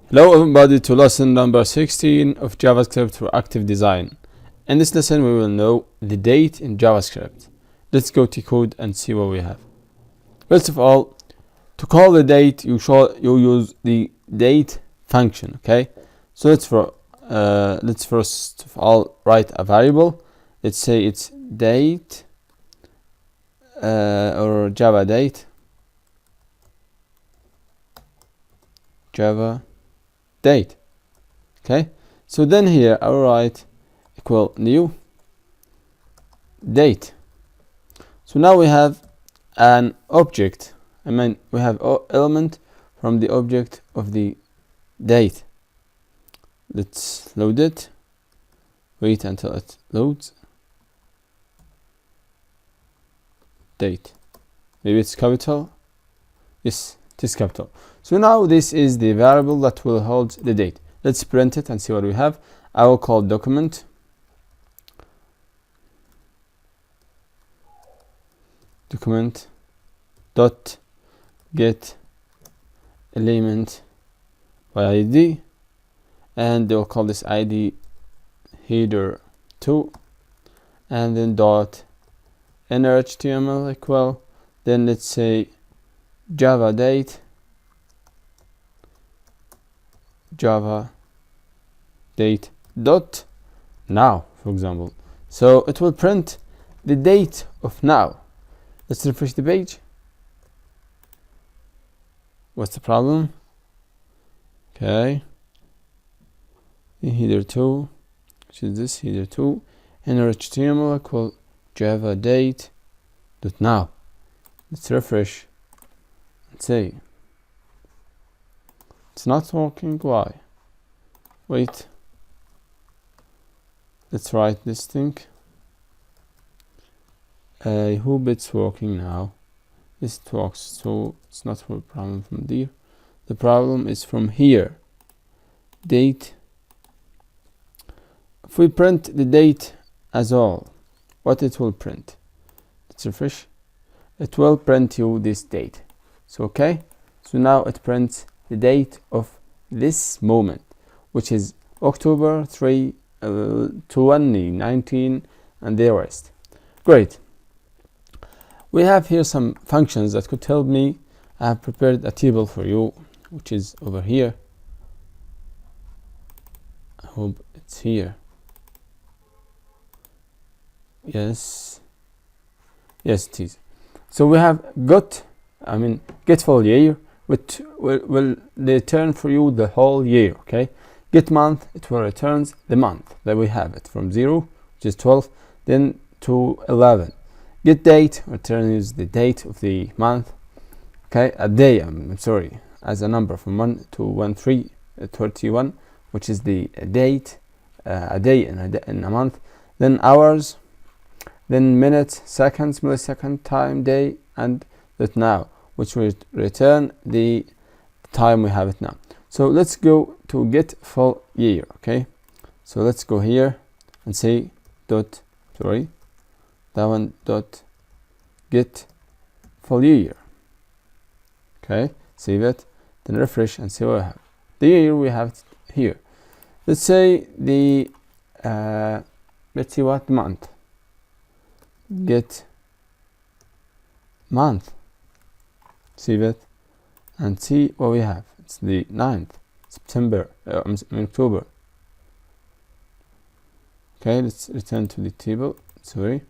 Hello everybody to lesson number 16 of JavaScript for active design. In this lesson we will know the date in JavaScript. Let's go to code and see what we have. First of all, to call the date you use the date function, okay? So let's first of all write a variable. Let's say it's date or Java date. Okay, so then here I will write equal new date. So now we have an object. We have element from the object of the date. Let's load it. Wait until it loads. Date. Maybe it's capital. Yes, it is capital. So now this is the variable that will hold the date. Let's print it and see what we have. I will call document dot get element by ID, and they'll call this ID header 2, and then dot inner HTML equal, then let's say Java date dot now, for example. So it will print the date of now. Let's refresh the page. What's the problem? Okay, header 2, which is this header 2, inner HTML equal Java date dot now. Let's refresh and see. It's not working. Why? Wait. Let's write this thing. I hope it's working now. Yes, it works. So it's not a problem from there. The problem is from here. Date. If we print the date as all, what it will print? Let's refresh. It will print you this date. So okay. So now it prints the date of this moment, which is October 3, 2019, and the rest. Great. We have here some functions that could help me. I have prepared a table for you, which is over here. I hope it's here. Yes, it is. So we have get full year, which will return for you the whole year. Okay, get month, it will returns the month that we have it from 0, which is 12, then to 11. Get date returns the date of the month. Okay, a day, I'm sorry, as a number from 1 to 31, which is the date, a day in a month. Then hours, then minutes, seconds, millisecond, time, day, and that now, which will return the time we have it now. So let's go to get full year. Okay, so let's go here and say dot get full year. Okay, save it, then refresh and see what we have. The year we have it here. Let's say the let's see what month. Get month. Save it and see what we have. It's the 9th September, October. Okay, let's return to the table. Sorry.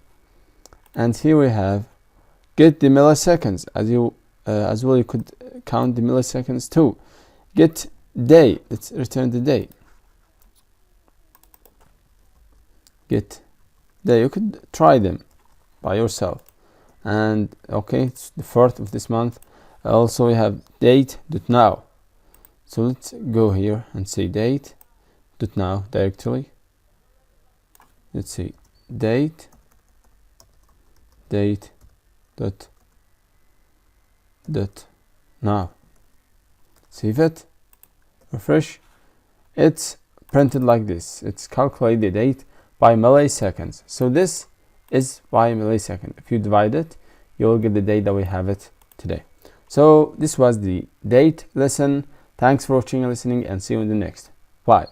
And here we have get the milliseconds. As well, you could count the milliseconds too. Get day. Let's return the day. Get day. You could try them by yourself. And okay, it's the 4th of this month. Also we have date dot now. So let's go here and say date dot now directly. Let's see date dot now. Save it, refresh. It's printed like this. It's calculate the date by milliseconds. So this is by millisecond. If you divide it, you will get the date that we have it today. So this was the date lesson. Thanks for watching and listening, and see you in the next. Bye.